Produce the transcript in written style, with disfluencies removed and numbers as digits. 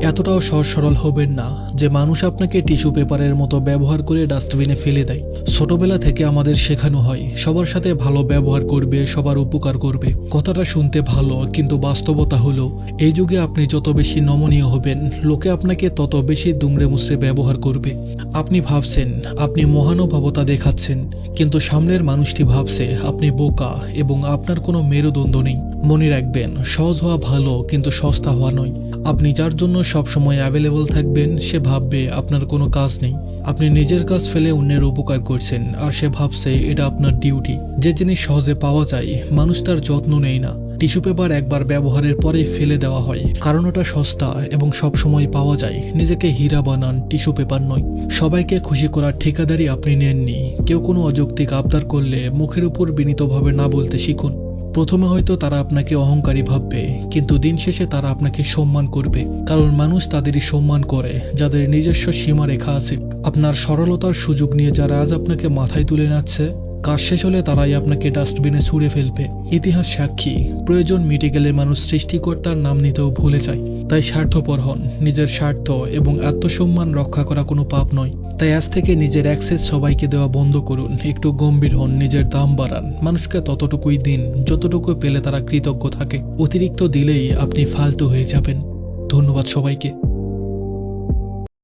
এতটাও সহজ সরল হবেন না যে মানুষ আপনাকে টিস্যু পেপারের মতো ব্যবহার করে ডাস্টবিনে ফেলে দেয়। ছোটবেলা থেকে আমাদের শেখানো হয় সবার সাথে ভালো ব্যবহার করবে, সবার উপকার করবে। কথাটা শুনতে ভালো, কিন্তু বাস্তবতা হলো এই যুগে আপনি যত বেশি নমনীয় হবেন, লোকে আপনাকে তত বেশি দুমড়ে মুচড়ে ব্যবহার করবে। আপনি ভাবছেন আপনি মহানুভবতা দেখাচ্ছেন, কিন্তু সামনের মানুষটি ভাবছে আপনি বোকা এবং আপনার কোনো মেরুদণ্ড নেই। মনে রাখবেন, সহজ হওয়া ভালো, কিন্তু সস্তা হওয়া নয়। আপনি যার জন্য সবসময় অ্যাভেলেবল থাকবেন সে ভাববে আপনার কোনো কাজ নেই। আপনি নিজের কাজ ফেলে অন্যের উপকার করছেন, আর সে ভাবছে এটা আপনার ডিউটি। যে জিনিস সহজে পাওয়া যায় মানুষ তার যত্ন নেয় না। টিস্যু পেপার একবার ব্যবহারের পরে ফেলে দেওয়া হয়, কারণ ওটা সস্তা এবং সবসময় পাওয়া যায়। নিজেকে হীরা বানান, টিস্যু পেপার নয়। সবাইকে খুশি করার ঠিকাদারি আপনি নেননি। কেউ কোনো অযৌক্তিক আবদার করলে মুখের উপর বিনীতভাবে না বলতে শিখুন। প্রথমে হয়তো তারা আপনাকে অহংকারী ভাববে, কিন্তু দিন শেষে তারা আপনাকে সম্মান করবে, কারণ মানুষ তাদেরই সম্মান করে যাদের নিজস্ব সীমারেখা আছে। আপনার সরলতার সুযোগ নিয়ে যারা আজ আপনাকে মাথায় তুলে নাচ্ছে, কাজ শেষ হলে তারাই আপনাকে ডাস্টবিনে ছুঁড়ে ফেলবে। ইতিহাস সাক্ষী, প্রয়োজন মিটে গেলে মানুষ সৃষ্টিকর্তার নাম নিতেও ভুলে যায়। তাই স্বার্থপর হন। নিজের স্বার্থ এবং আত্মসম্মান রক্ষা করা কোনো পাপ নয়। তাই আজ থেকে নিজের অ্যাক্সেস সবাইকে দেওয়া বন্ধ করুন। একটু গম্ভীর হন, নিজের দাম বাড়ান। মানুষকে ততটুকুই দিন যতটুকু পেলে তারা কৃতজ্ঞ থাকে। অতিরিক্ত দিলেই আপনি ফালতু হয়ে যাবেন। ধন্যবাদ সবাইকে।